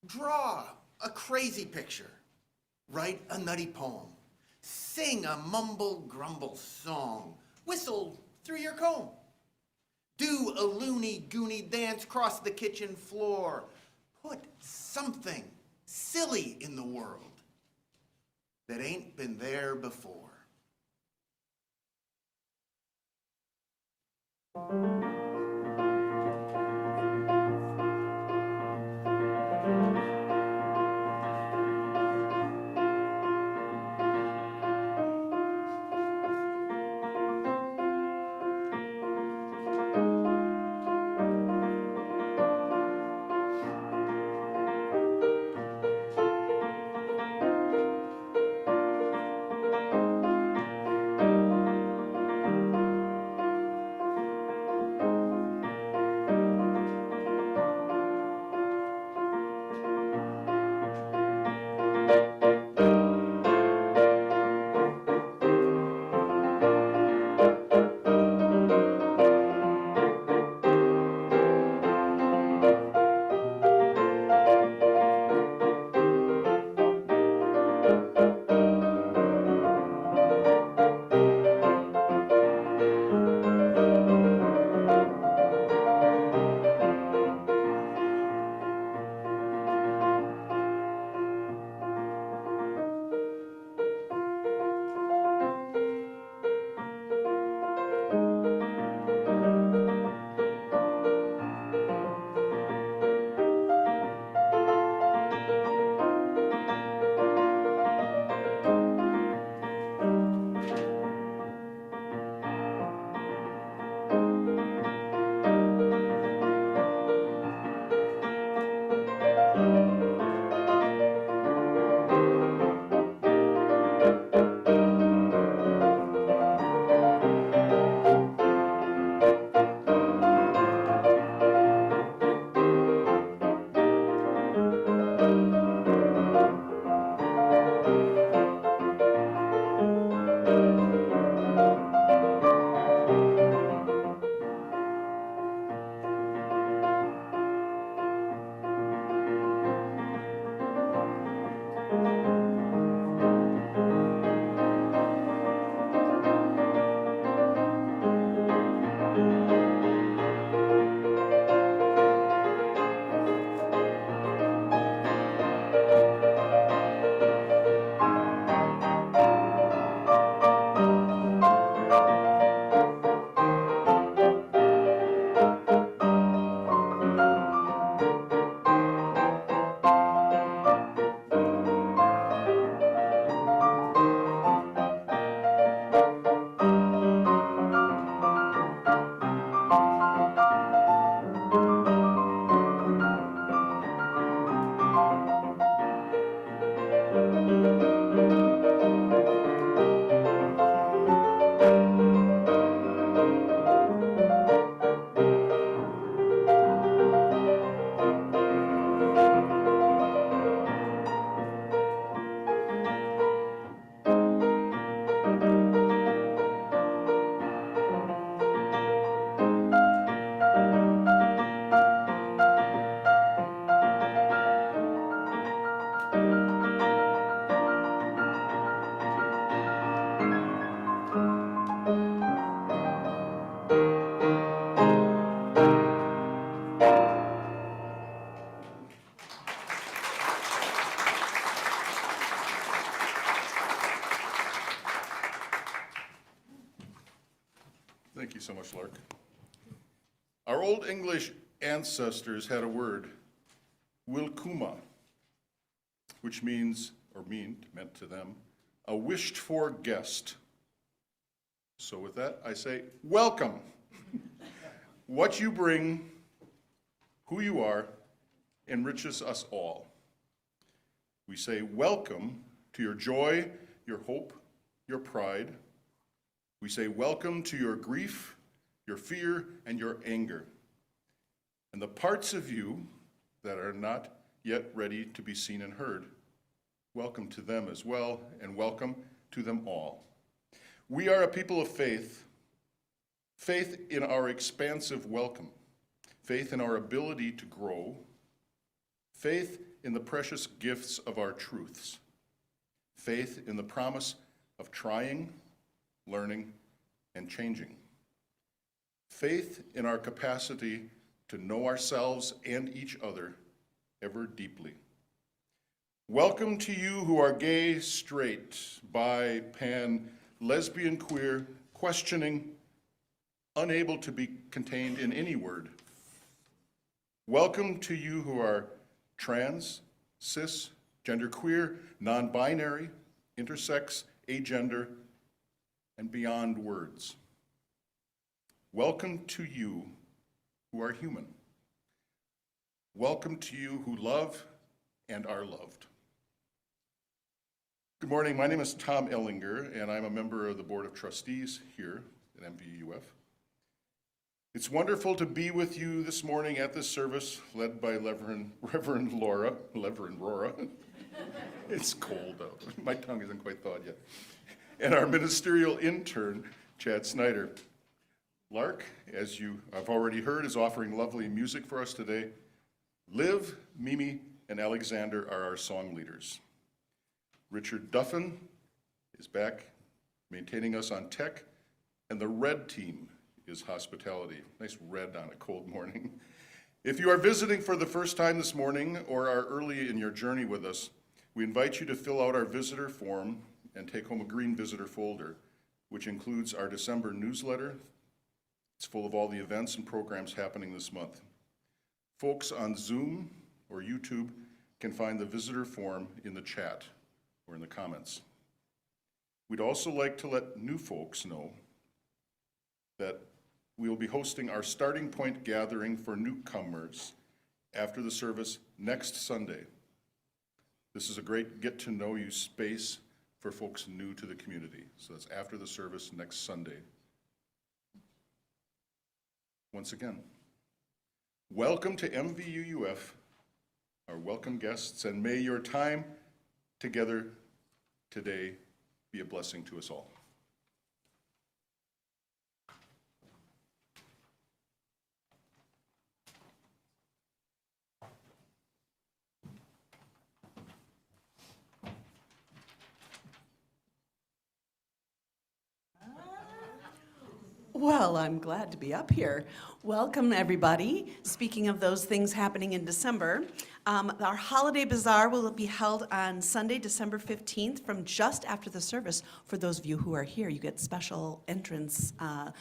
Draw a crazy picture. Write a nutty poem. Sing a mumble-grumble song. Whistle through your comb. Do a loony-goony dance across the kitchen floor. Put something silly in the world that ain't been there before. Thank you so much, Lark. Our Old English ancestors had a word, wilkuma, which means, or meant to them, a wished-for guest. So with that, I say, welcome. What you bring, who you are, enriches us all. We say welcome to your joy, your hope, your pride. We say welcome to your grief, your fear, and your anger, and the parts of you that are not yet ready to be seen and heard. Welcome to them as well, and welcome to them all. We are a people of faith, faith in our expansive welcome, faith in our ability to grow, faith in the precious gifts of our truths. Faith in the promise of trying, learning, and changing. Faith in our capacity to know ourselves and each other ever deeply. Welcome to you who are gay, straight, bi, pan, lesbian, queer, questioning, unable to be contained in any word. Welcome to you who are trans, cis, genderqueer, non-binary, intersex, agender, and beyond words. Welcome to you who are human. Welcome to you who love and are loved. Good morning, my name is Tom Ellinger, and I'm a member of the Board of Trustees here at MVUF. It's wonderful to be with you this morning at this service led by Reverend Rora. It's cold out. My tongue isn't quite thawed yet. And our ministerial intern, Chad Snyder. Lark, as you have already heard, is offering lovely music for us today. Liv, Mimi, and Alexander are our song leaders. Richard Duffin is back maintaining us on tech, and the red team is hospitality. Nice red on a cold morning. If you are visiting for the first time this morning or are early in your journey with us, we invite you to fill out our visitor form and take home a green visitor folder, which includes our December newsletter. It's full of all the events and programs happening this month. Folks on Zoom or YouTube can find the visitor form in the chat or in the comments. We'd also like to let new folks know that we will be hosting our starting point gathering for newcomers after the service next Sunday. This is a great get-to-know-you space for folks new to the community. So that's after the service next Sunday. Once again, welcome to MVUF, our welcome guests, and may your time together today be a blessing to us all. Well, I'm glad to be up here. Welcome, everybody. Speaking of those things happening in December, our holiday bazaar will be held on Sunday, December 15th from just after the service. For those of you who are here, you get special entrance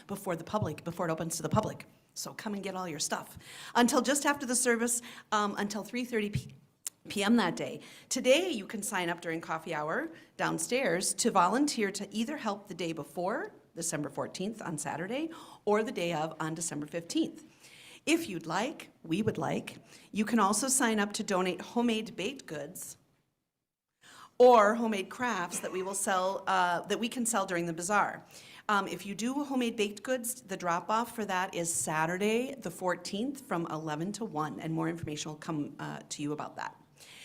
before it opens to the public. So come and get all your stuff. Until just after the service, until 3:30 p.m. that day. Today, you can sign up during coffee hour downstairs to volunteer to either help the day before, December 14th on Saturday, or the day of on December 15th. If you'd like, we would like, you can also sign up to donate homemade baked goods or homemade crafts that we will sell, that we can sell during the bazaar. If you do homemade baked goods, the drop-off for that is Saturday, the 14th from 11 to 1, and more information will come to you about that.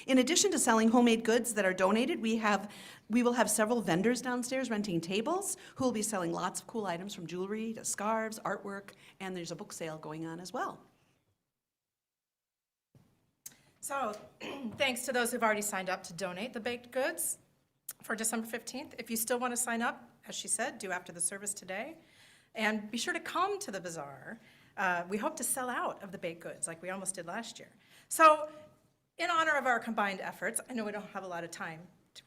In addition to selling homemade goods that are donated, we will have several vendors downstairs renting tables who will be selling lots of cool items from jewelry to scarves, artwork, and there's a book sale going on as well. So, thanks to those who've already signed up to donate the baked goods for December 15th. If you still want to sign up, as she said, do after the service today. And be sure to come to the bazaar. We hope to sell out of the baked goods like we almost did last year. So, in honor of our combined efforts, I know we don't have a lot of time.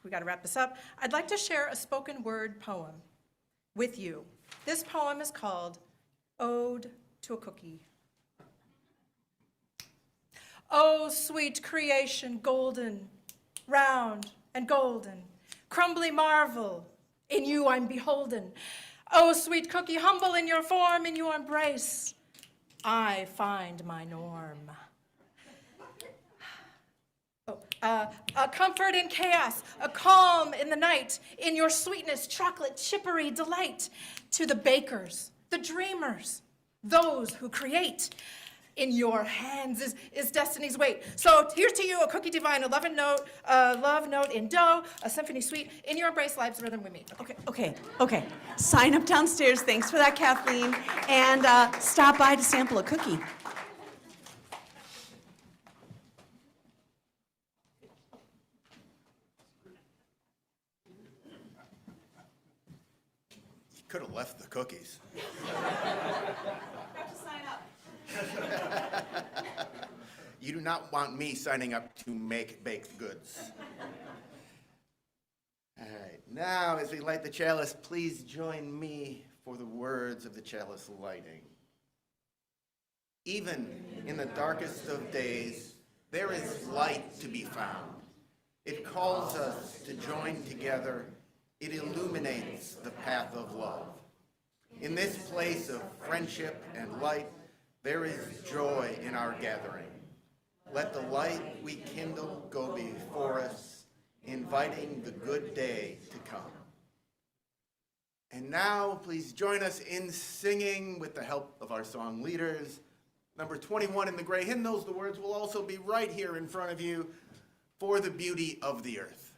We got to wrap this up. I'd like to share a spoken word poem with you. This poem is called Ode to a Cookie. Oh, sweet creation, golden, round and golden, crumbly marvel, in you I'm beholden. Oh, sweet cookie, humble in your form, in your embrace, I find my norm. A comfort in chaos, a calm in the night, in your sweetness, chocolate, chippery delight. To the bakers, the dreamers, those who create, in your hands is destiny's weight. So here's to you, a cookie divine, a love note in dough, a symphony sweet, in your embrace, life's rhythm we meet. Okay. Sign up downstairs. Thanks for that, Kathleen. And stop by to sample a cookie. could have left the cookies. Have to sign up. You do not want me signing up to make baked goods. All right, now as we light the chalice, please join me for the words of the chalice lighting. Even in the darkest of days, there is light to be found. It calls us to join together. It illuminates the path of love. In this place of friendship and light, there is joy in our gathering. Let the light we kindle go before us, inviting the good day to come. And now, please join us in singing with the help of our song leaders. Number 21 in the gray hymnals, the words will also be right here in front of you, For the Beauty of the Earth.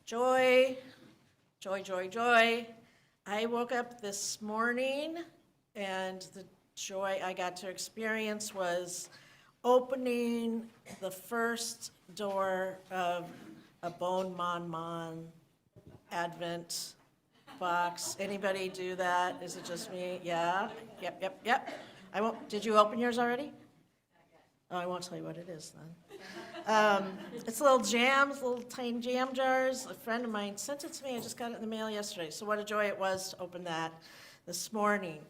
Joy, joy, joy, joy. I woke up this morning and the joy I got to experience was opening the first door of a Bon Mon Mon Advent box. Anybody do that? Is it just me? Yeah? Yep. I won't, did you open yours already? Oh, I won't tell you what it is then. It's little jams, little tiny jam jars. A friend of mine sent it to me. I just got it in the mail yesterday. So what a joy it was to open that this morning.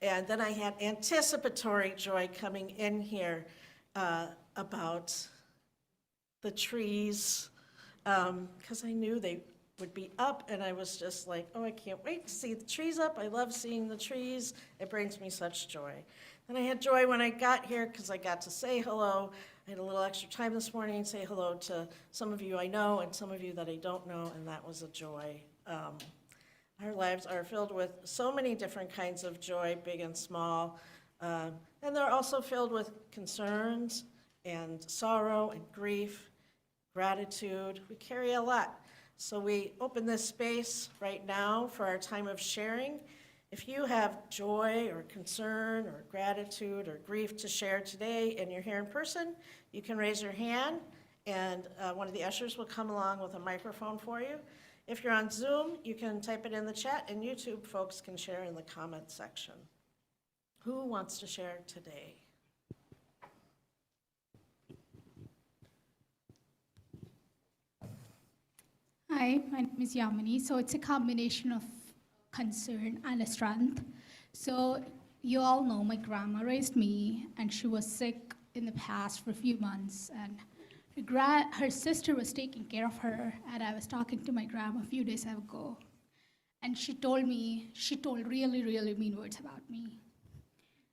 And then I had anticipatory joy coming in here about the trees, because I knew they would be up, and I was just like, oh, I can't wait to see the trees up. I love seeing the trees. It brings me such joy. Then I had joy when I got here because I got to say hello. I had a little extra time this morning and say hello to some of you I know and some of you that I don't know, and that was a joy. Our lives are filled with so many different kinds of joy, big and small, and they're also filled with concerns and sorrow and grief, gratitude. We carry a lot. So we open this space right now for our time of sharing. If you have joy or concern or gratitude or grief to share today and you're here in person, you can raise your hand and one of the ushers will come along with a microphone for you. If you're on Zoom, you can type it in the chat and YouTube folks can share in the comment section. Who wants to share today? Hi, my name is Yamini. So it's a combination of concern and a strength. So you all know my grandma raised me, and she was sick in the past for a few months, and her sister was taking care of her, and I was talking to my grandma a few days ago, and she told really, really mean words about me.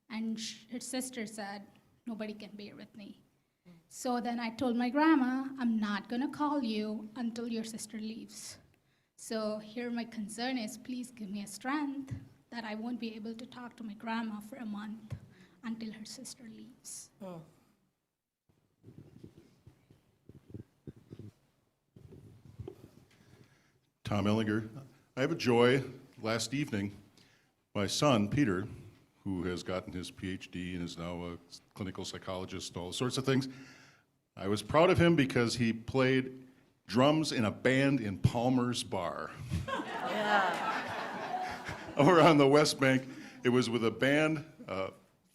And her sister said, nobody can bear with me. So then I told my grandma, I'm not gonna call you until your sister leaves. So here my concern is, please give me a strength that I won't be able to talk to my grandma for a month until her sister leaves. Oh. Tom Ellinger. I have a joy. Last evening, my son, Peter, who has gotten his PhD and is now a clinical psychologist, all sorts of things, I was proud of him because he played drums in a band in Palmer's Bar. Yeah. Over on the West Bank. It was with a band,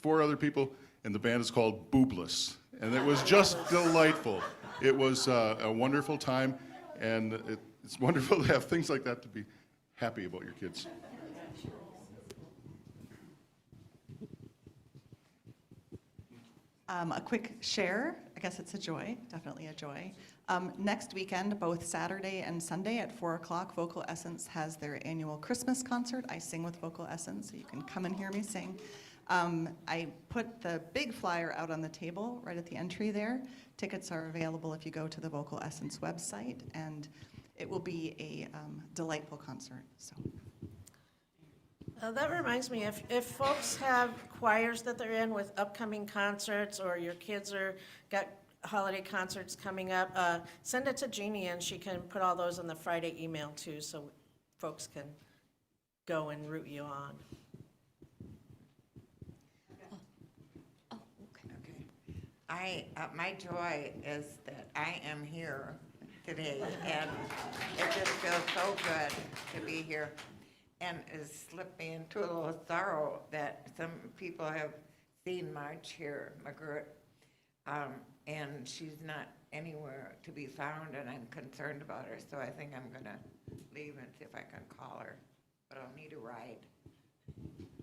4 other people, and the band is called Boobless. And it was just delightful. It was a wonderful time, and it's wonderful to have things like that to be happy about your kids. A quick share, I guess it's a joy, definitely a joy. Next weekend, both Saturday and Sunday at 4 o'clock, Vocal Essence has their annual Christmas concert. I sing with Vocal Essence, so you can come and hear me sing. I put the big flyer out on the table right at the entry there. Tickets are available if you go to the Vocal Essence website, and it will be a delightful concert. So. That reminds me, if folks have choirs that they're in with upcoming concerts, or your kids got holiday concerts coming up, send it to Jeannie, and she can put all those in the Friday email too, so folks can go and root you on. Okay. My joy is that I am here today, and it just feels so good to be here. And it slipped me into a little sorrow that some people have seen Marge here, McGirt, and she's not anywhere to be found, and I'm concerned about her, so I think I'm gonna leave and see if I can call her, but I'll need a ride.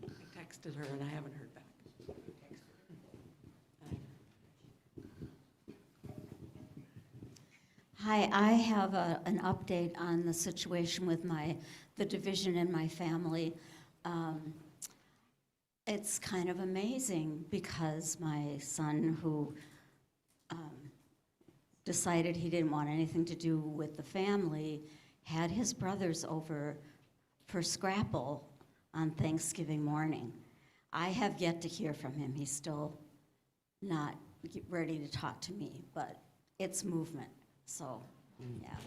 I texted her and I haven't heard back. Hi, I have an update on the situation with the division in my family. It's kind of amazing because my son, who decided he didn't want anything to do with the family, had his brothers over for Scrapple on Thanksgiving morning. I have yet to hear from him. He's still not ready to talk to me, but it's movement. So, yeah.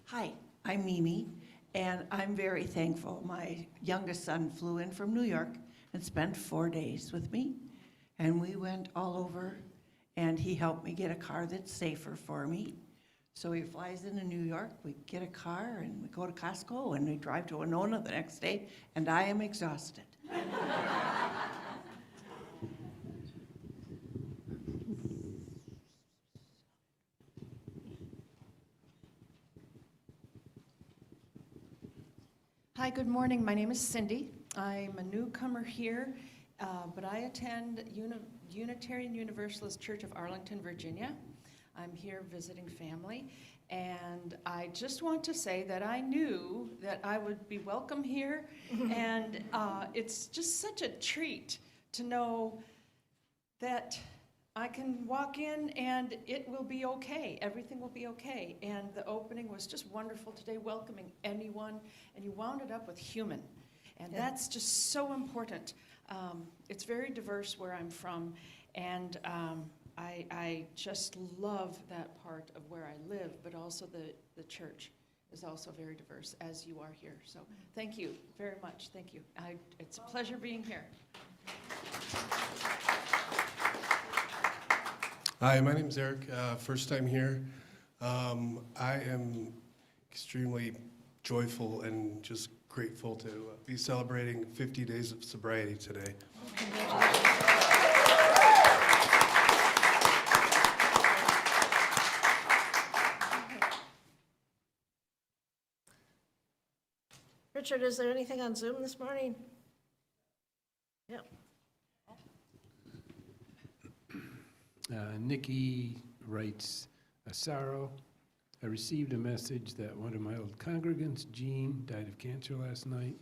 Hi, I'm Mimi, and I'm very thankful. My youngest son flew in from New York and spent 4 days with me, and we went all over, and he helped me get a car that's safer for me. So he flies into New York, we get a car, and we go to Costco, and we drive to Winona the next day, and I am exhausted. Hi, good morning. My name is Cindy. I'm a newcomer here, but I attend Unitarian Universalist Church of Arlington, Virginia. I'm here visiting family, and I just want to say that I knew that I would be welcome here, and it's just such a treat to know that I can walk in and it will be okay. Everything will be okay. And the opening was just wonderful today, welcoming anyone, and you wound it up with human. And that's just so important. It's very diverse where I'm from, and I just love that part of where I live, but also the church is also very diverse, as you are here. So thank you very much. Thank you. It's a pleasure being here. Hi, my name's Eric. First time here. I am extremely joyful and just grateful to be celebrating 50 days of sobriety today. Richard, is there anything on Zoom this morning? Yep. Nikki writes, a sorrow. I received a message that one of my old congregants, Jean, died of cancer last night,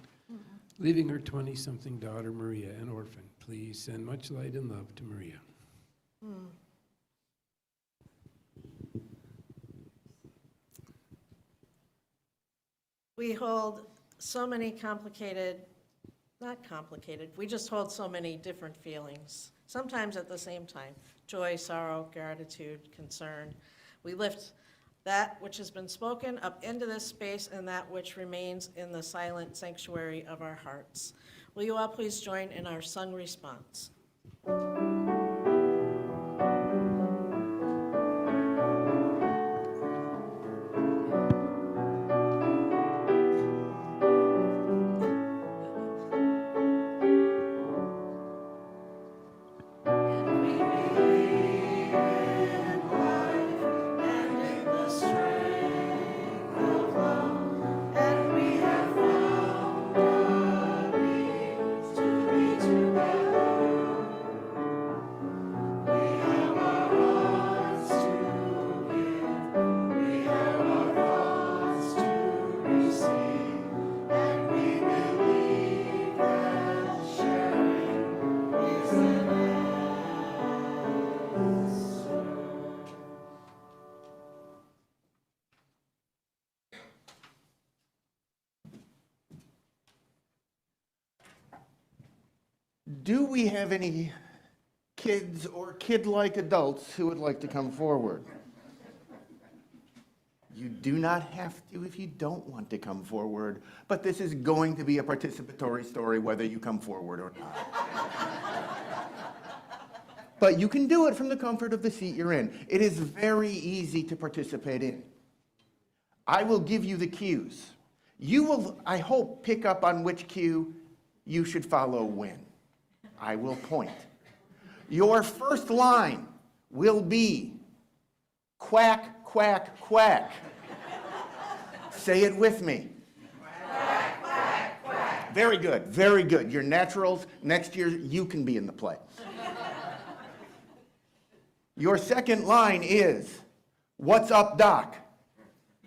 leaving her 20-something daughter, Maria, an orphan. Please send much light and love to Maria. We hold so many not complicated, we just hold so many different feelings, sometimes at the same time. Joy, sorrow, gratitude, concern. We lift that which has been spoken up into this space and that which remains in the silent sanctuary of our hearts. Will you all please join in our sung response? Do we have any kids or kid-like adults who would like to come forward? You do not have to if you don't want to come forward, but this is going to be a participatory story whether you come forward or not. But you can do it from the comfort of the seat you're in. It is very easy to participate in. I will give you the cues. You will, I hope, pick up on which cue you should follow when. I will point. Your first line will be quack, quack, quack. Say it with me. Quack, quack, quack. Very good, very good. You're naturals. Next year, you can be in the play. Your second line is, what's up, Doc?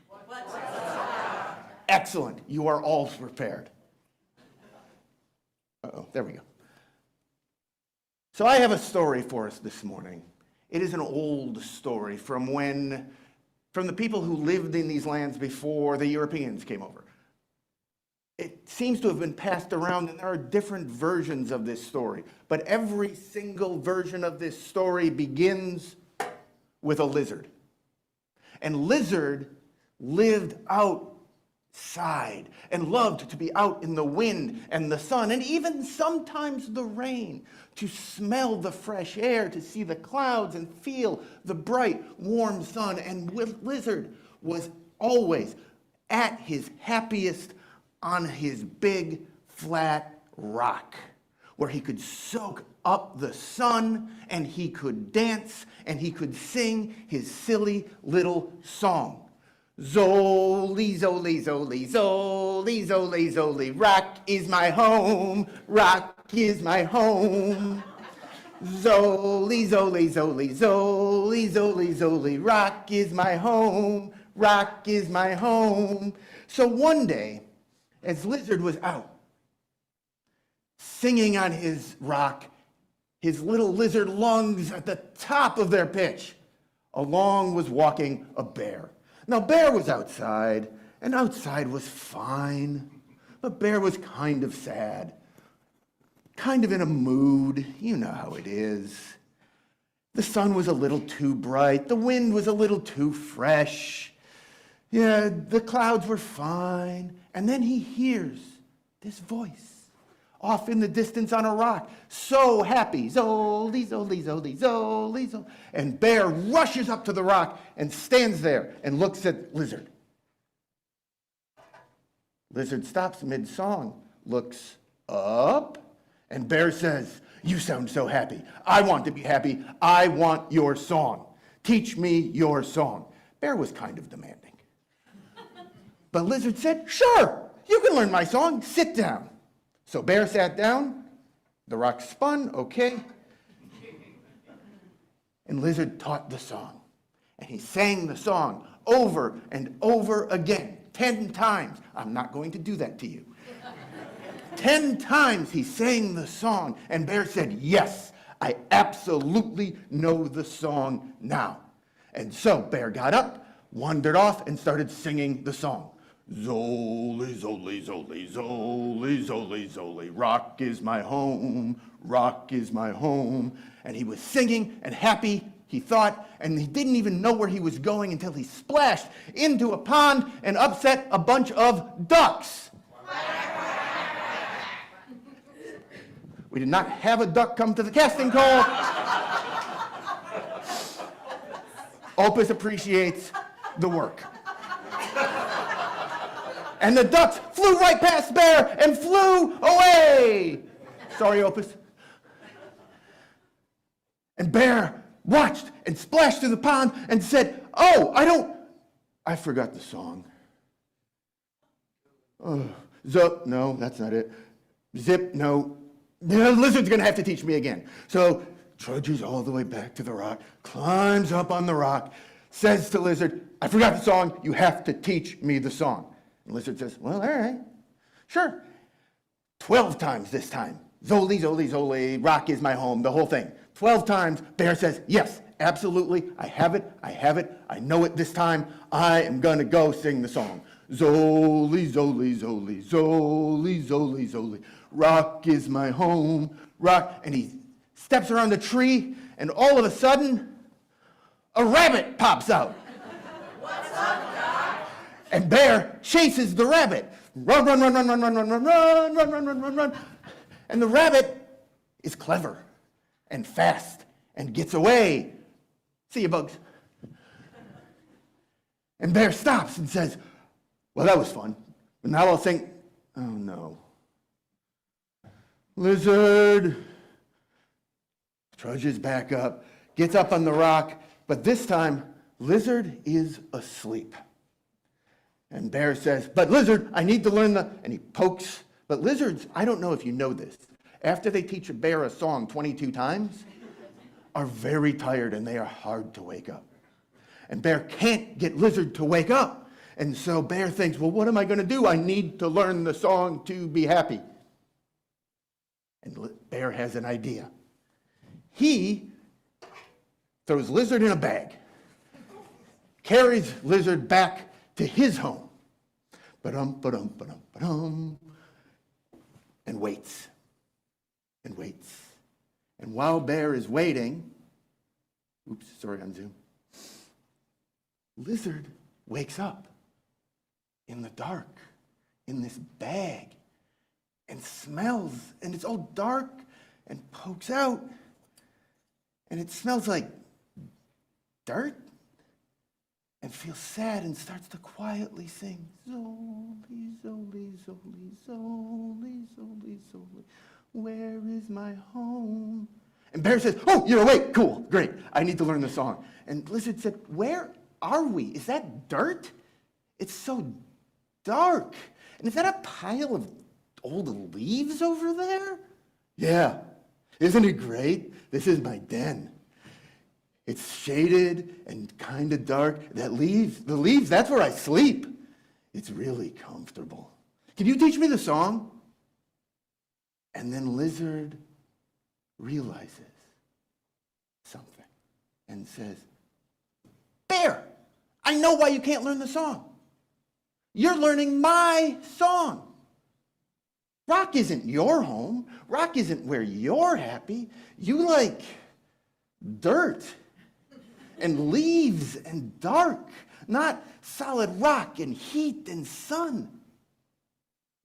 What's up, Doc? Excellent. You are all prepared. Uh-oh, there we go. So I have a story for us this morning. It is an old story from the people who lived in these lands before the Europeans came over. It seems to have been passed around, and there are different versions of this story. But every single version of this story begins with a lizard. And Lizard lived outside and loved to be out in the wind and the sun and even sometimes the rain, to smell the fresh air, to see the clouds and feel the bright, warm sun. And Lizard was always at his happiest on his big, flat rock, where he could soak up the sun, and he could dance, and he could sing his silly little song. Zoli, zoli, zoli, zoli, zoli, zoli, rock is my home, rock is my home. Zoli, zoli, zoli, zoli, zoli, zoli, rock is my home, rock is my home. So one day, as Lizard was out, singing on his rock, his little lizard lungs at the top of their pitch, along was walking a bear. Now, Bear was outside, and outside was fine, but Bear was kind of sad, kind of in a mood. You know how it is. The sun was a little too bright. The wind was a little too fresh. Yeah, the clouds were fine. And then he hears this voice off in the distance on a rock. So happy. Zoli, zoli, zoli, zoli, zoli. And Bear rushes up to the rock and stands there and looks at Lizard. Lizard stops mid-song, looks up, and Bear says, "You sound so happy. I want to be happy. I want your song. Teach me your song." Bear was kind of demanding. But Lizard said, "Sure, you can learn my song. Sit down." So Bear sat down. The rock spun, okay. And Lizard taught the song. And he sang the song over and over again, 10 times. I'm not going to do that to you. 10 times he sang the song, and Bear said, "Yes, I absolutely know the song now." And so Bear got up, wandered off, and started singing the song. Zoli, zoli, zoli, zoli, zoli, zoli, rock is my home, rock is my home. And he was singing and happy, he thought, and he didn't even know where he was going until he splashed into a pond and upset a bunch of ducks. We did not have a duck come to the casting call. Opus appreciates the work. And the ducks flew right past Bear and flew away. Sorry, Opus. And Bear watched and splashed through the pond and said, "Oh, I forgot the song. Oh, zup, no, that's not it. Zip, no. The lizard's gonna have to teach me again." So trudges all the way back to the rock, climbs up on the rock, says to Lizard, "I forgot the song, you have to teach me the song." And Lizard says, "Well, all right, sure." 12 times this time. Zoli, zoli, zoli, rock is my home, the whole thing. 12 times, Bear says, "Yes, absolutely, I have it, I know it this time. I am gonna go sing the song. Zoli, zoli, zoli, zoli, zoli, zoli, rock is my home, rock." And he steps around a tree, and all of a sudden, a rabbit pops out. "What's up, Doc?" And Bear chases the rabbit. Run, run, run, run, run, run, run, run, run, run, run, run, run, run. And the rabbit is clever and fast and gets away. "See you, Bugs." And Bear stops and says, "Well, that was fun. But now I'll sing." Oh, no. Lizard trudges back up, gets up on the rock, but this time, Lizard is asleep. And Bear says, "But Lizard, I need to learn the..." And he pokes. But lizards, I don't know if you know this, after they teach a bear a song 22 times, are very tired and they are hard to wake up. And Bear can't get Lizard to wake up. And so Bear thinks, well, what am I going to do? I need to learn the song to be happy. And Bear has an idea. He throws Lizard in a bag, carries Lizard back to his home, ba-dum, ba-dum, ba-dum, ba-dum, and waits, and waits. And while Bear is waiting, oops, sorry, on Zoom, Lizard wakes up in the dark, in this bag, and smells, and it's all dark, and pokes out, and it smells like dirt, and feels sad and starts to quietly sing, "Zoli, zoli, zoli, zoli, zoli, zoli, where is my home?" And Bear says, "Oh, you're awake, cool, great, I need to learn the song." And Lizard said, "Where are we? Is that dirt? It's so dark. And is that a pile of old leaves over there?" "Yeah, isn't it great? This is my den. It's shaded and kind of dark. The leaves, that's where I sleep. It's really comfortable. Can you teach me the song?" And then Lizard realizes something and says, "Bear, I know why you can't learn the song. You're learning my song. Rock isn't your home. Rock isn't where you're happy. You like dirt and leaves and dark, not solid rock and heat and sun.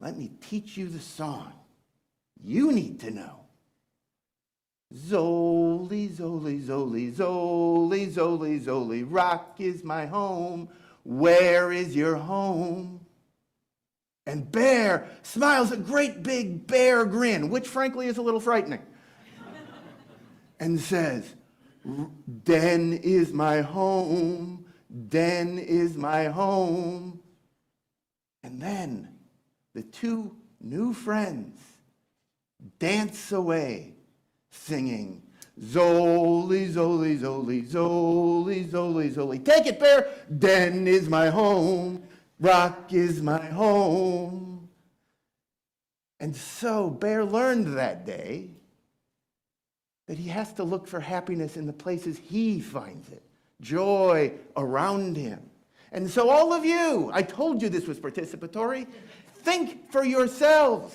Let me teach you the song you need to know. Zoli, zoli, zoli, zoli, zoli, zoli, rock is my home. Where is your home?" And Bear smiles a great big bear grin, which frankly is a little frightening, and says, Den is my home, Den is my home. And then the two new friends dance away, singing, Zoli, Zoli, Zoli, Zoli, Zoli, Zoli. Take it, Bear! Den is my home, rock is my home. And so Bear learned that day that he has to look for happiness in the places he finds it, joy around him. And so all of you, I told you this was participatory, think for yourselves.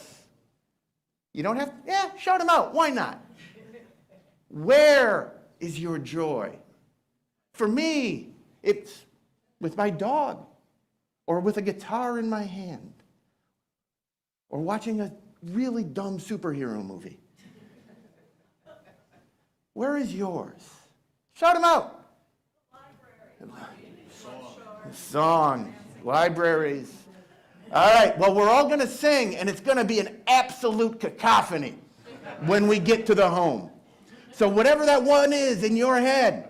You don't have, shout them out, why not? Where is your joy? For me, it's with my dog, or with a guitar in my hand, or watching a really dumb superhero movie. Where is yours? Shout them out. Song, libraries. All right, well, we're all going to sing, and it's going to be an absolute cacophony when we get to the home. So whatever that one is in your head,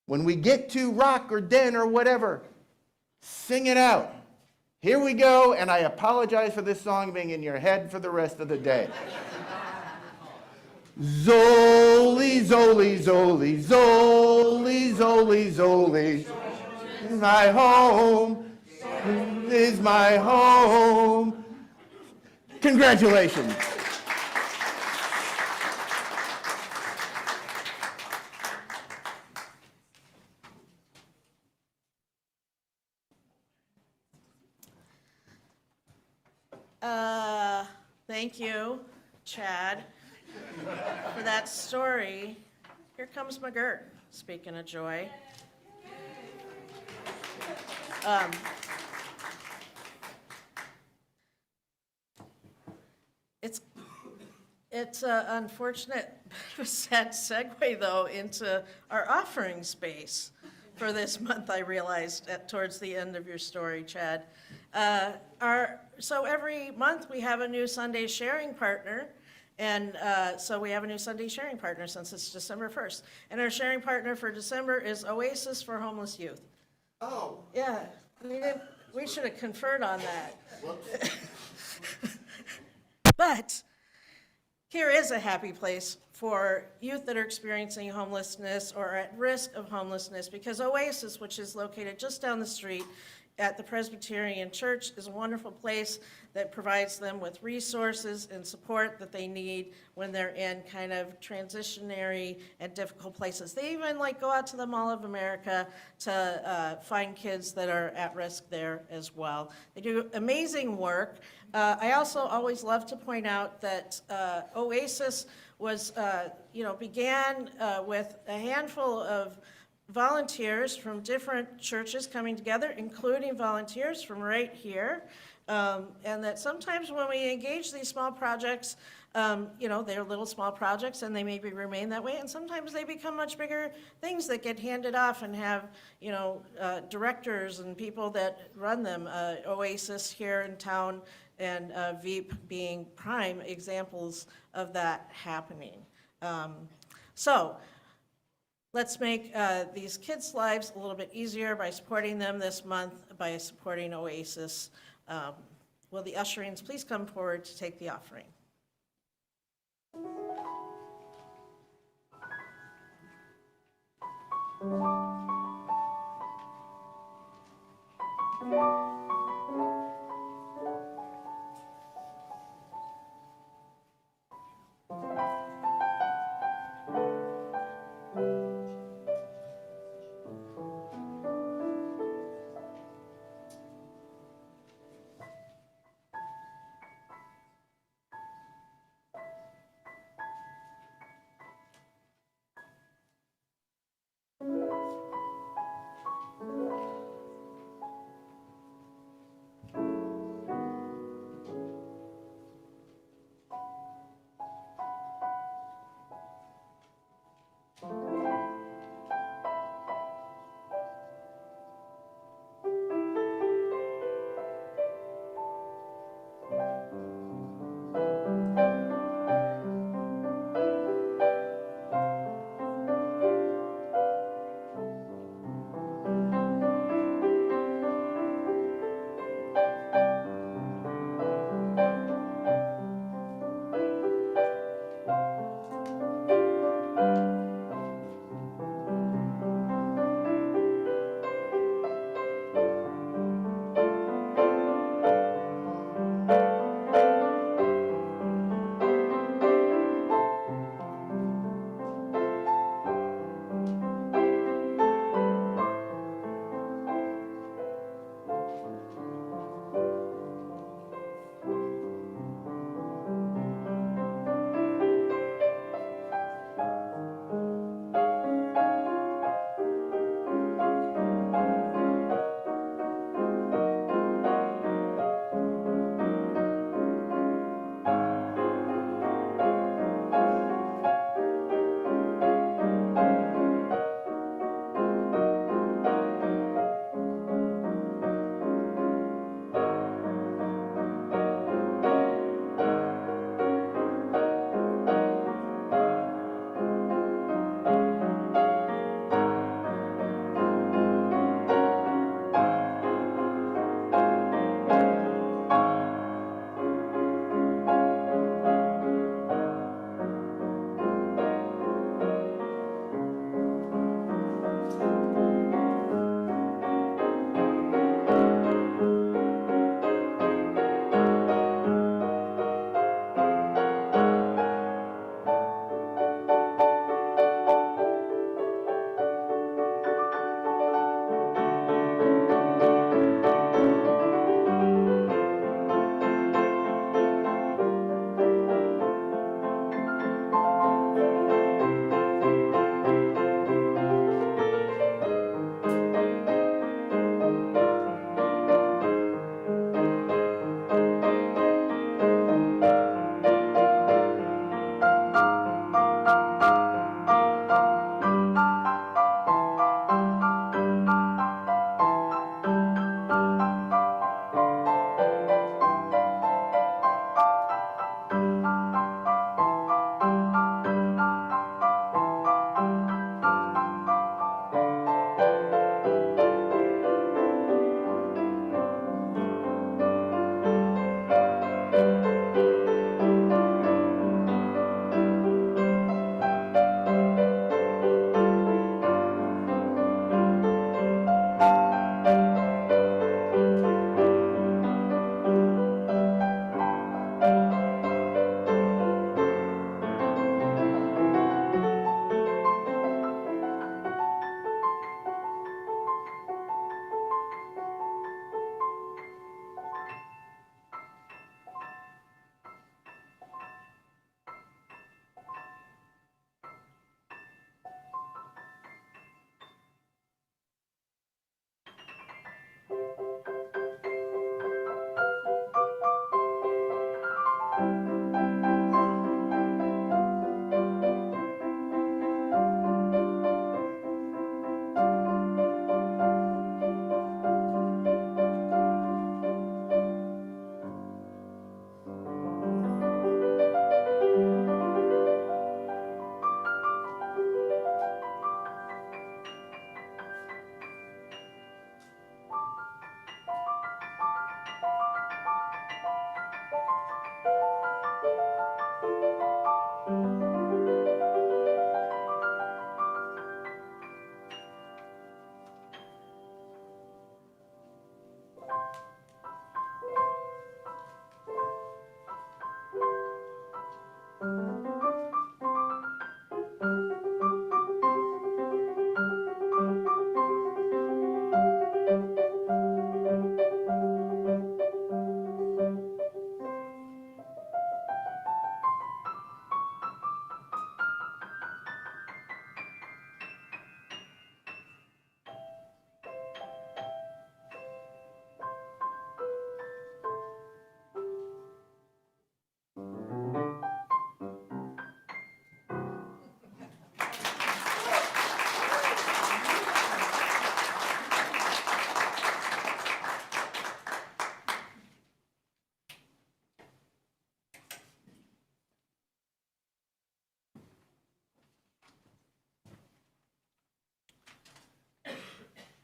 when we get to rock or den or whatever, sing it out. Here we go, and I apologize for this song being in your head for the rest of the day. Zoli, Zoli, Zoli, Zoli, Zoli, Zoli. My home is my home. Congratulations. Thank you, Chad, for that story. Here comes McGirt, speaking of joy. It's an unfortunate, sad segue, though, into our offering space for this month, I realized towards the end of your story, Chad. So every month, we have a new Sunday sharing partner, and so we have a new Sunday sharing partner since it's December 1st. And our sharing partner for December is Oasis for Homeless Youth. Oh. Yeah, we should have conferred on that. But here is a happy place for youth that are experiencing homelessness or are at risk of homelessness, because Oasis, which is located just down the street at the Presbyterian Church, is a wonderful place that provides them with resources and support that they need when they're in kind of transitionary and difficult places. They even go out to the Mall of America to find kids that are at risk there as well. They do amazing work. I also always love to point out that Oasis was, began with a handful of volunteers from different churches coming together, including volunteers from right here. And that sometimes when we engage these small projects, they're little small projects and they maybe remain that way. And sometimes they become much bigger things that get handed off and have, directors and people that run them. Oasis here in town and Veep being prime examples of that happening. So let's make these kids' lives a little bit easier by supporting them this month by supporting Oasis. Will the usherings please come forward to take the offering?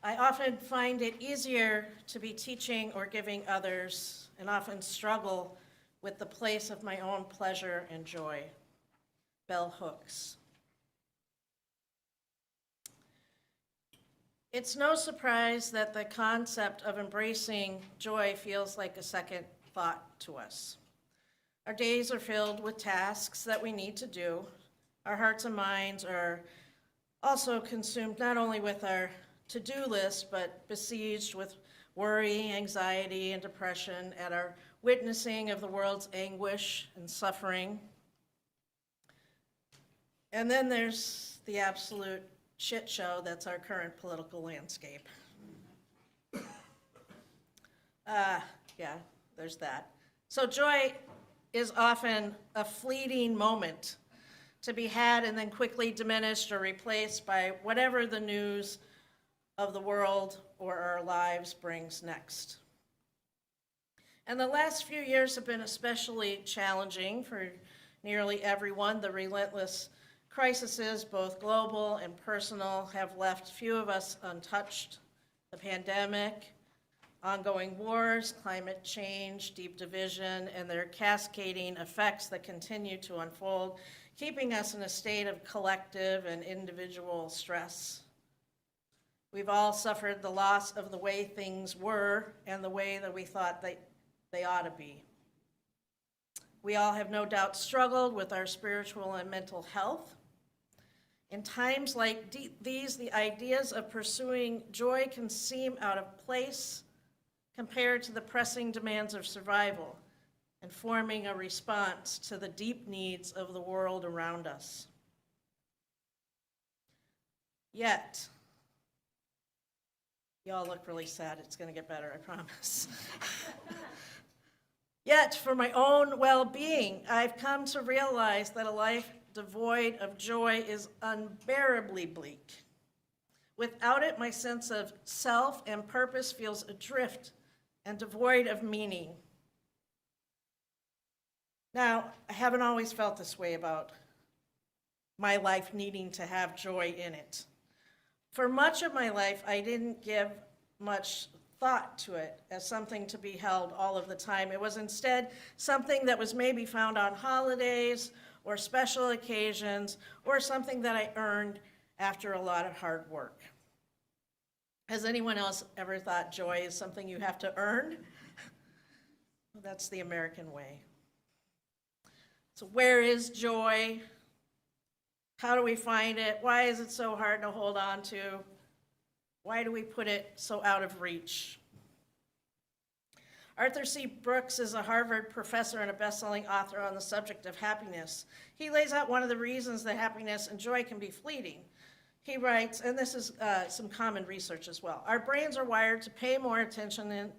I often find it easier to be teaching or giving others, and often struggle with the place of my own pleasure and joy. Bell Hooks. It's no surprise that the concept of embracing joy feels like a second thought to us. Our days are filled with tasks that we need to do. Our hearts and minds are also consumed not only with our to-do list, but besieged with worry, anxiety, and depression at our witnessing of the world's anguish and suffering. And then there's the absolute shit show that's our current political landscape. Yeah, there's that. So joy is often a fleeting moment to be had and then quickly diminished or replaced by whatever the news of the world or our lives brings next. And the last few years have been especially challenging for nearly everyone. The relentless crises, both global and personal, have left few of us untouched. The pandemic, ongoing wars, climate change, deep division, and their cascading effects that continue to unfold, keeping us in a state of collective and individual stress. We've all suffered the loss of the way things were and the way that we thought they ought to be. We all have no doubt struggled with our spiritual and mental health. In times like these, the ideas of pursuing joy can seem out of place compared to the pressing demands of survival and forming a response to the deep needs of the world around us. Yet, y'all look really sad. It's going to get better, I promise. Yet, for my own well-being, I've come to realize that a life devoid of joy is unbearably bleak. Without it, my sense of self and purpose feels adrift and devoid of meaning. Now, I haven't always felt this way about my life needing to have joy in it. For much of my life, I didn't give much thought to it as something to be held all of the time. It was instead something that was maybe found on holidays or special occasions, or something that I earned after a lot of hard work. Has anyone else ever thought joy is something you have to earn? That's the American way. So where is joy? How do we find it? Why is it so hard to hold on to? Why do we put it so out of reach? Arthur C. Brooks is a Harvard professor and a best-selling author on the subject of happiness. He lays out one of the reasons that happiness and joy can be fleeting. He writes, and this is some common research as well, our brains are wired to pay more attention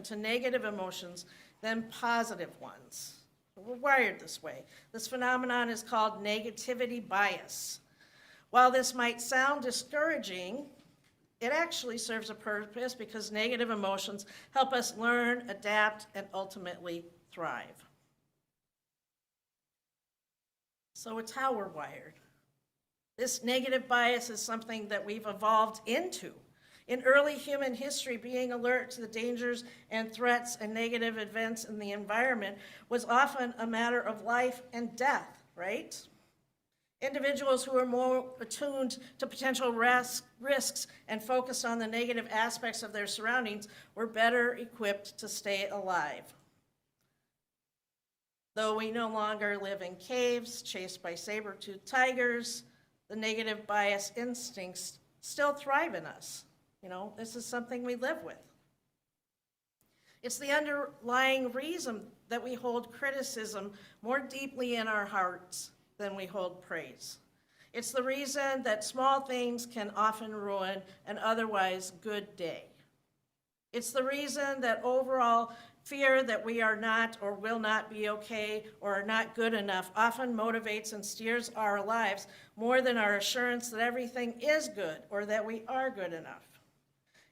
to negative emotions than positive ones. We're wired this way. This phenomenon is called negativity bias. While this might sound discouraging, it actually serves a purpose because negative emotions help us learn, adapt, and ultimately thrive. So it's how we're wired. This negative bias is something that we've evolved into. In early human history, being alert to the dangers and threats and negative events in the environment was often a matter of life and death, right? Individuals who were more attuned to potential risks and focused on the negative aspects of their surroundings were better equipped to stay alive. Though we no longer live in caves, chased by saber-toothed tigers, the negative bias instincts still thrive in us. You know, this is something we live with. It's the underlying reason that we hold criticism more deeply in our hearts than we hold praise. It's the reason that small things can often ruin an otherwise good day. It's the reason that overall fear that we are not or will not be okay or are not good enough often motivates and steers our lives more than our assurance that everything is good or that we are good enough.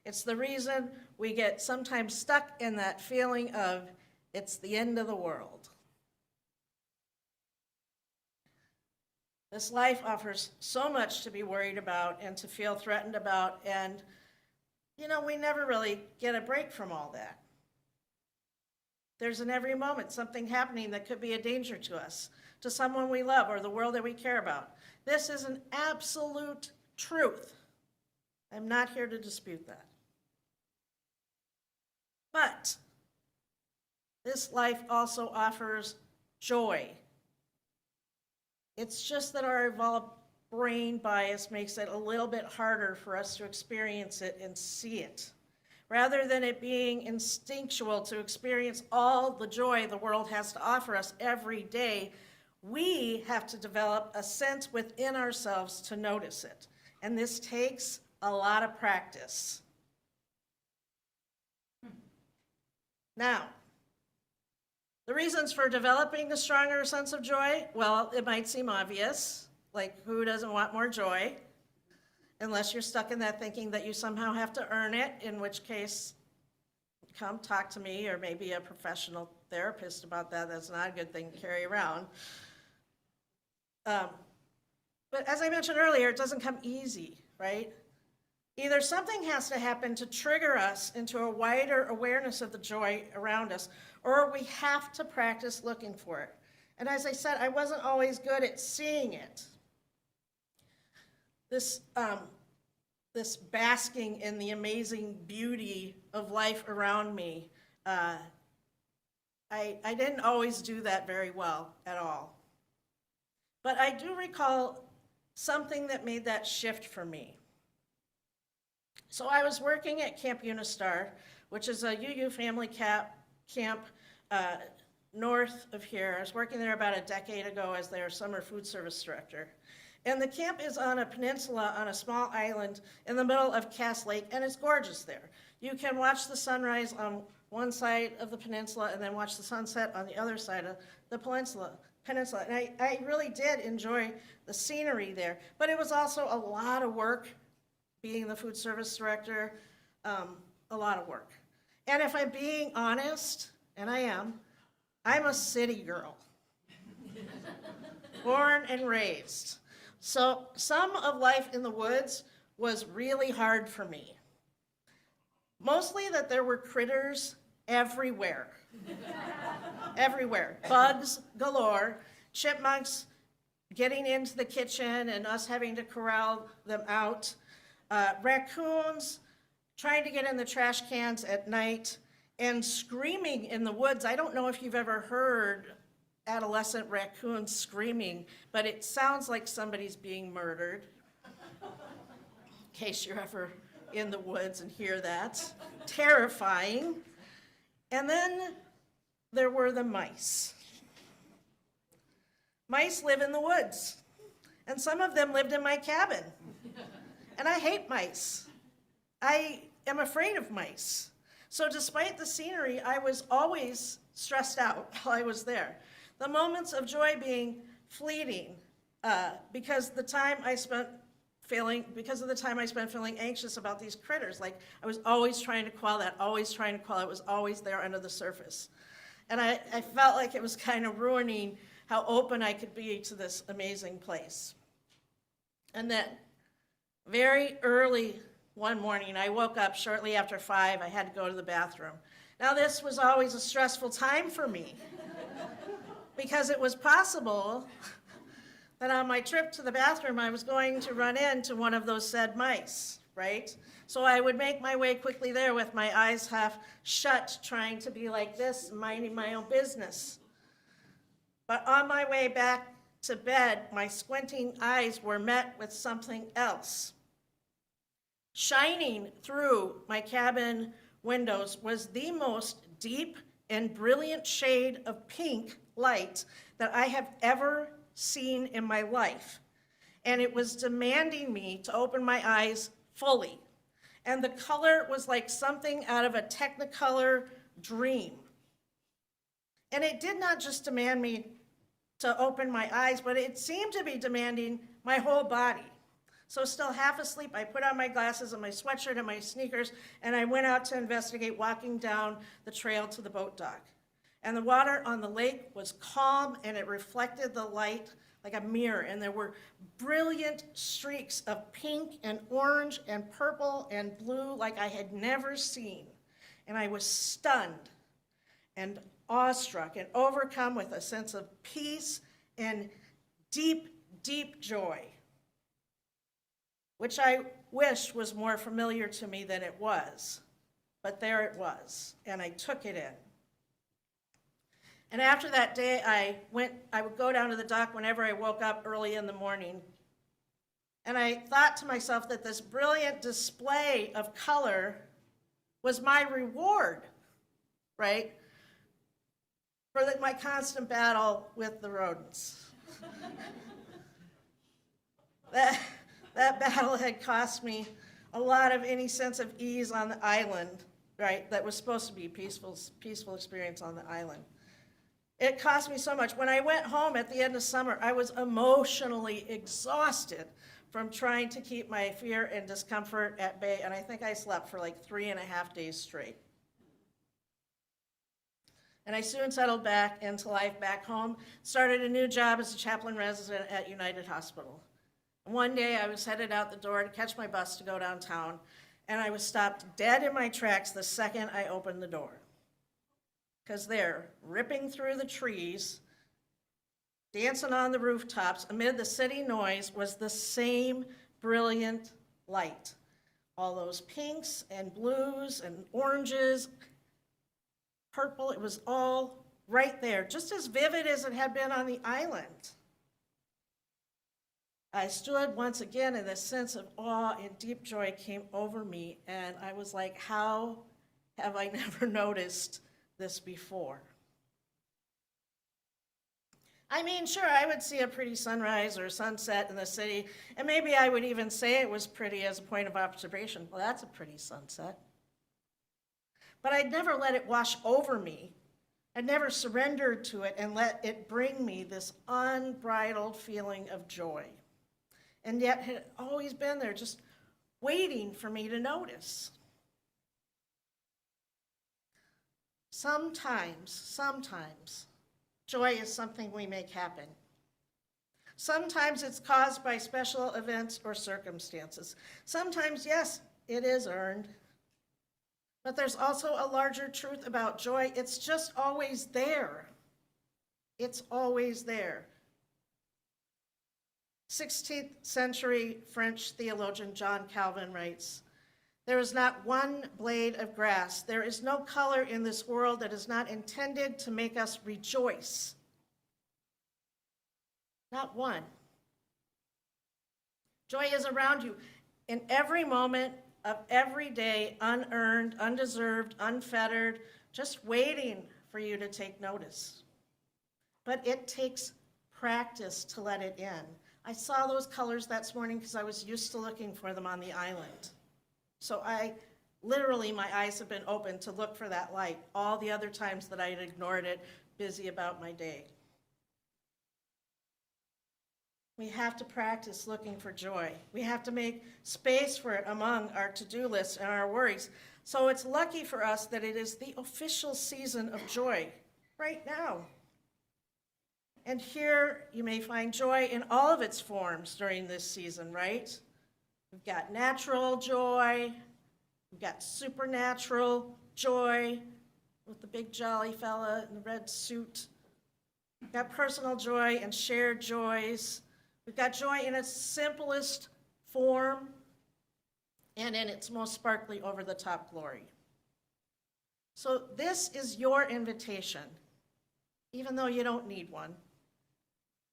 It's the reason we get sometimes stuck in that feeling of it's the end of the world. This life offers so much to be worried about and to feel threatened about, and we never really get a break from all that. There's in every moment something happening that could be a danger to us, to someone we love, or the world that we care about. This is an absolute truth. I'm not here to dispute that. But this life also offers joy. It's just that our evolved brain bias makes it a little bit harder for us to experience it and see it. Rather than it being instinctual to experience all the joy the world has to offer us every day, we have to develop a sense within ourselves to notice it. And this takes a lot of practice. Now, the reasons for developing a stronger sense of joy, well, it might seem obvious, like who doesn't want more joy? Unless you're stuck in that thinking that you somehow have to earn it, in which case, come talk to me or maybe a professional therapist about that. That's not a good thing to carry around. But as I mentioned earlier, it doesn't come easy, right? Either something has to happen to trigger us into a wider awareness of the joy around us, or we have to practice looking for it. And as I said, I wasn't always good at seeing it. This basking in the amazing beauty of life around me, I didn't always do that very well at all. But I do recall something that made that shift for me. So I was working at Camp Unistar, which is a UU family camp north of here. I was working there about a decade ago as their summer food service director. And the camp is on a peninsula on a small island in the middle of Cass Lake, and it's gorgeous there. You can watch the sunrise on one side of the peninsula and then watch the sunset on the other side of the peninsula. And I really did enjoy the scenery there. But it was also a lot of work being the food service director, a lot of work. And if I'm being honest, and I am, I'm a city girl, born and raised. So some of life in the woods was really hard for me. Mostly that there were critters everywhere. Everywhere. Bugs galore, chipmunks getting into the kitchen and us having to corral them out, raccoons trying to get in the trash cans at night, and screaming in the woods. I don't know if you've ever heard adolescent raccoons screaming, but it sounds like somebody's being murdered. In case you're ever in the woods and hear that. Terrifying. And then there were the mice. Mice live in the woods, and some of them lived in my cabin. And I hate mice. I am afraid of mice. So despite the scenery, I was always stressed out while I was there. The moments of joy being fleeting because of the time I spent feeling anxious about these critters. Like I was always trying to quell that, it was always there under the surface. And I felt like it was kind of ruining how open I could be to this amazing place. And then very early one morning, I woke up shortly after 5. I had to go to the bathroom. Now, this was always a stressful time for me because it was possible that on my trip to the bathroom, I was going to run into one of those said mice, right? So I would make my way quickly there with my eyes half shut, trying to be like this, minding my own business. But on my way back to bed, my squinting eyes were met with something else. Shining through my cabin windows was the most deep and brilliant shade of pink light that I have ever seen in my life. And it was demanding me to open my eyes fully. And the color was like something out of a Technicolor dream. And it did not just demand me to open my eyes, but it seemed to be demanding my whole body. So still half asleep, I put on my glasses and my sweatshirt and my sneakers, and I went out to investigate, walking down the trail to the boat dock. And the water on the lake was calm, and it reflected the light like a mirror, and there were brilliant streaks of pink and orange and purple and blue like I had never seen. And I was stunned and awestruck and overcome with a sense of peace and deep, deep joy, which I wish was more familiar to me than it was. But there it was, and I took it in. And after that day, I would go down to the dock whenever I woke up early in the morning. And I thought to myself that this brilliant display of color was my reward, right? For my constant battle with the rodents. That battle had cost me a lot of any sense of ease on the island, right? That was supposed to be a peaceful experience on the island. It cost me so much. When I went home at the end of summer, I was emotionally exhausted from trying to keep my fear and discomfort at bay, and I think I slept for like 3.5 days straight. And I soon settled back into life back home, started a new job as a chaplain resident at United Hospital. One day I was headed out the door to catch my bus to go downtown, and I was stopped dead in my tracks the second I opened the door. Because there, ripping through the trees, dancing on the rooftops, amid the city noise, was the same brilliant light. All those pinks and blues and oranges, purple, it was all right there, just as vivid as it had been on the island. I stood once again, and this sense of awe and deep joy came over me, and I was like, how have I never noticed this before? I mean, sure, I would see a pretty sunrise or sunset in the city, and maybe I would even say it was pretty as a point of observation. Well, that's a pretty sunset. But I'd never let it wash over me. I'd never surrendered to it and let it bring me this unbridled feeling of joy. And yet it had always been there, just waiting for me to notice. Sometimes, joy is something we make happen. Sometimes it's caused by special events or circumstances. Sometimes, yes, it is earned. But there's also a larger truth about joy. It's just always there. It's always there. 16th century French theologian John Calvin writes, "There is not one blade of grass, there is no color in this world that is not intended to make us rejoice." Not one. Joy is around you in every moment of every day, unearned, undeserved, unfettered, just waiting for you to take notice. But it takes practice to let it in. I saw those colors that morning because I was used to looking for them on the island. So my eyes have been open to look for that light all the other times that I had ignored it, busy about my day. We have to practice looking for joy. We have to make space for it among our to-do lists and our worries. So it's lucky for us that it is the official season of joy right now. And here you may find joy in all of its forms during this season, right? We've got natural joy, we've got supernatural joy with the big jolly fella in the red suit. We've got personal joy and shared joys. We've got joy in its simplest form and in its most sparkly over-the-top glory. So this is your invitation, even though you don't need one,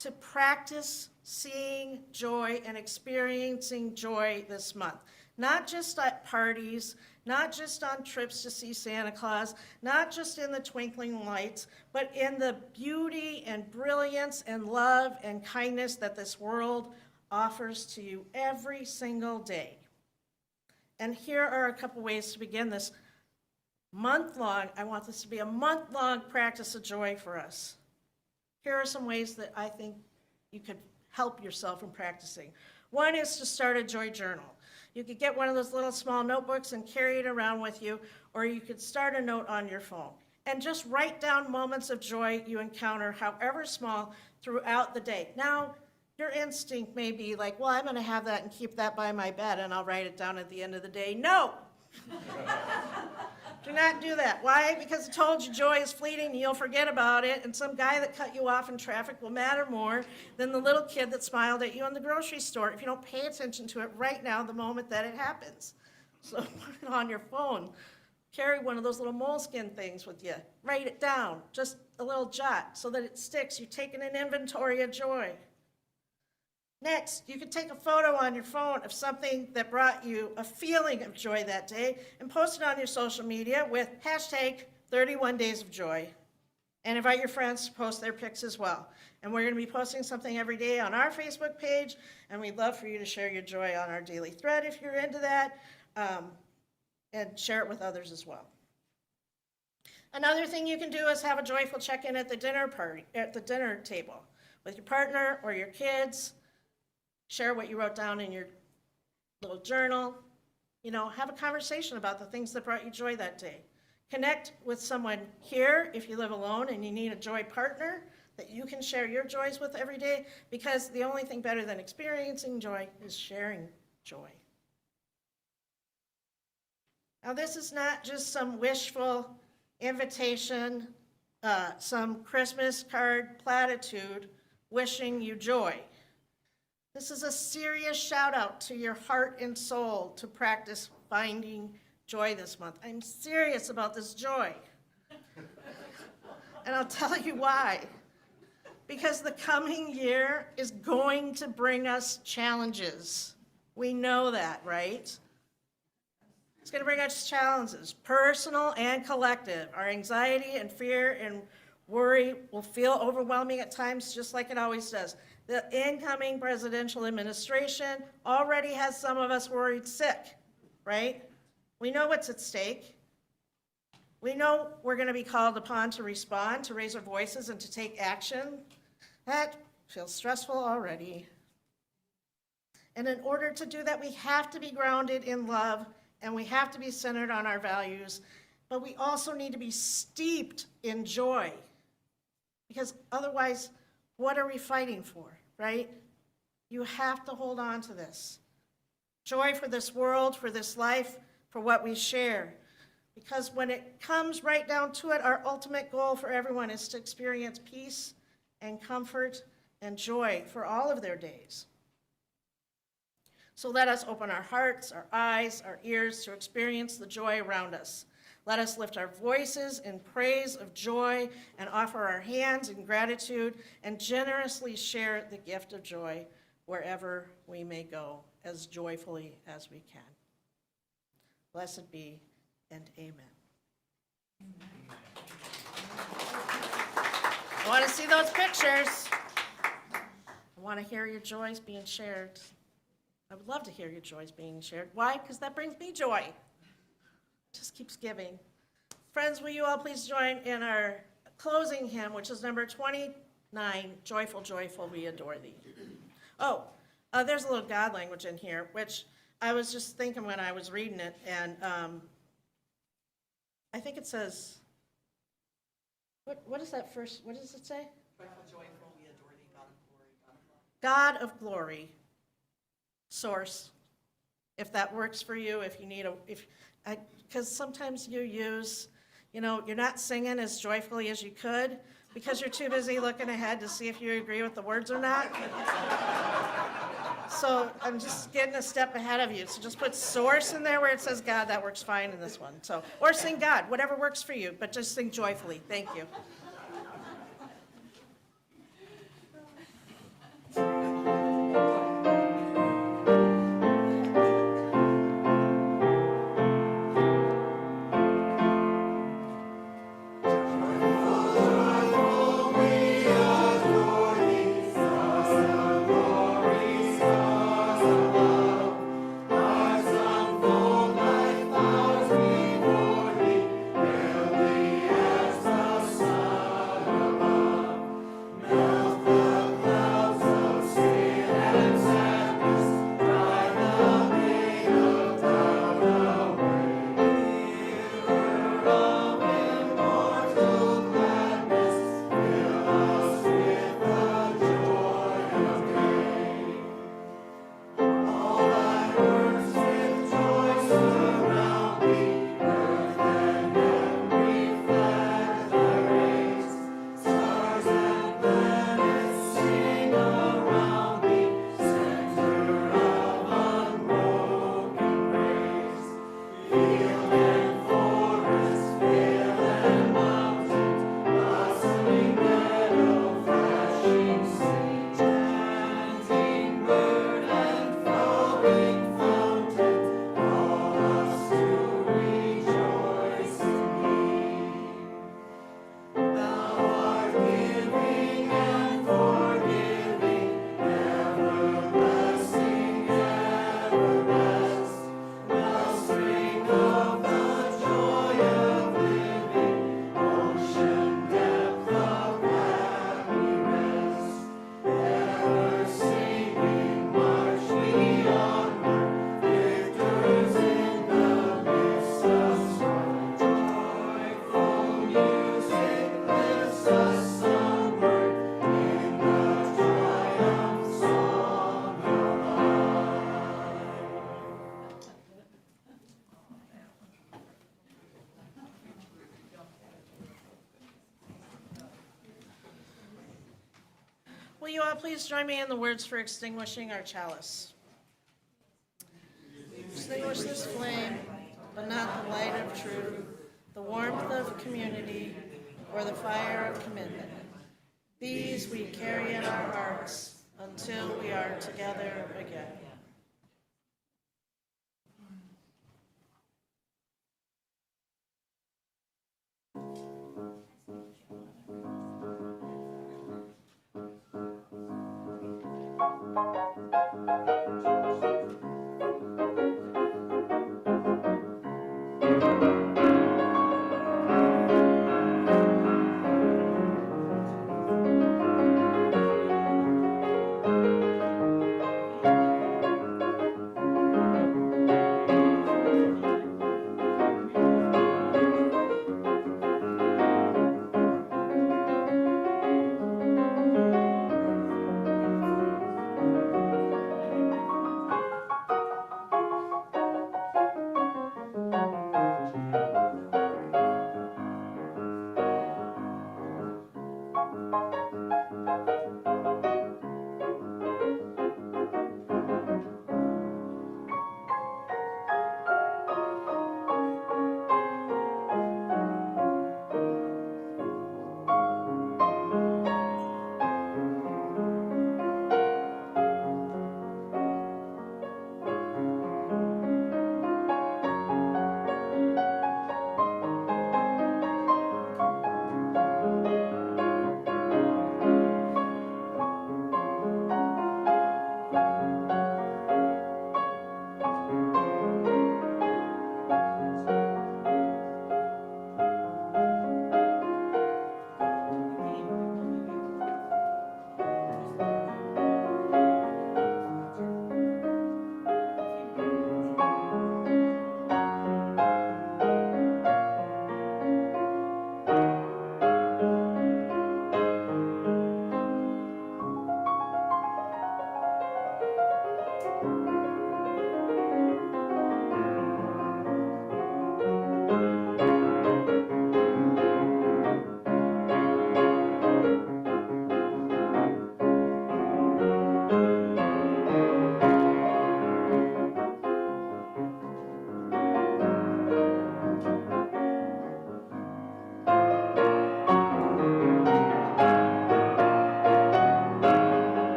to practice seeing joy and experiencing joy this month. Not just at parties, not just on trips to see Santa Claus, not just in the twinkling lights, but in the beauty and brilliance and love and kindness that this world offers to you every single day. And here are a couple ways to begin this month-long. I want this to be a month-long practice of joy for us. Here are some ways that I think you could help yourself in practicing. One is to start a joy journal. You could get one of those little small notebooks and carry it around with you, or you could start a note on your phone. and just write down moments of joy you encounter, however small, throughout the day. Now, your instinct may be like, well, I'm going to have that and keep that by my bed, and I'll write it down at the end of the day. No! Do not do that. Why? Because I told you joy is fleeting and you'll forget about it, and some guy that cut you off in traffic will matter more than the little kid that smiled at you in the grocery store if you don't pay attention to it right now the moment that it happens. So put it on your phone. Carry one of those little moleskin things with you. Write it down, just a little jot, so that it sticks. You're taking an inventory of joy. Next, you could take a photo on your phone of something that brought you a feeling of joy that day and post it on your social media with hashtag 31 days of joy. And invite your friends to post their pics as well. And we're going to be posting something every day on our Facebook page, and we'd love for you to share your joy on our daily thread if you're into that, and share it with others as well. Another thing you can do is have a joyful check-in at the dinner table with your partner or your kids. Share what you wrote down in your little journal. You know, have a conversation about the things that brought you joy that day. Connect with someone here if you live alone and you need a joy partner that you can share your joys with every day, because the only thing better than experiencing joy is sharing joy. Now, this is not just some wishful invitation, some Christmas card platitude wishing you joy. This is a serious shout out to your heart and soul to practice finding joy this month. I'm serious about this joy. And I'll tell you why. Because the coming year is going to bring us challenges. We know that, right? It's going to bring us challenges, personal and collective. Our anxiety and fear and worry will feel overwhelming at times, just like it always does. The incoming presidential administration already has some of us worried sick, right? We know what's at stake. We know we're going to be called upon to respond, to raise our voices, and to take action. That feels stressful already. And in order to do that, we have to be grounded in love, and we have to be centered on our values, but we also need to be steeped in joy. Because otherwise, what are we fighting for, right? You have to hold on to this. Joy for this world, for this life, for what we share. Because when it comes right down to it, our ultimate goal for everyone is to experience peace and comfort and joy for all of their days. So let us open our hearts, our eyes, our ears to experience the joy around us. Let us lift our voices in praise of joy and offer our hands in gratitude and generously share the gift of joy wherever we may go as joyfully as we can. Blessed be and amen. I want to see those pictures. I want to hear your joys being shared. I would love to hear your joys being shared. Why? Because that brings me joy. Just keeps giving. Friends, will you all please join in our closing hymn, which is number 29, Joyful, Joyful, We Adore Thee. Oh, there's a little God language in here, which I was just thinking when I was reading it, and I think it says, what is that first, what does it say? Joyful, joyful, we adore thee, God of glory, God of glory, source. If that works for you, if you need because sometimes you use, you're not singing as joyfully as you could because you're too busy looking ahead to see if you agree with the words or not. So I'm just getting a step ahead of you. So just put source in there where it says God. That works fine in this one. So, or sing God, whatever works for you, but just sing joyfully. Thank you. Before thee, hail thee as the sun. Will you all please join me in the words for extinguishing our chalice? Extinguish this flame, but not the light of truth, the warmth of community, or the fire of commitment. These we carry in our hearts until we are together again.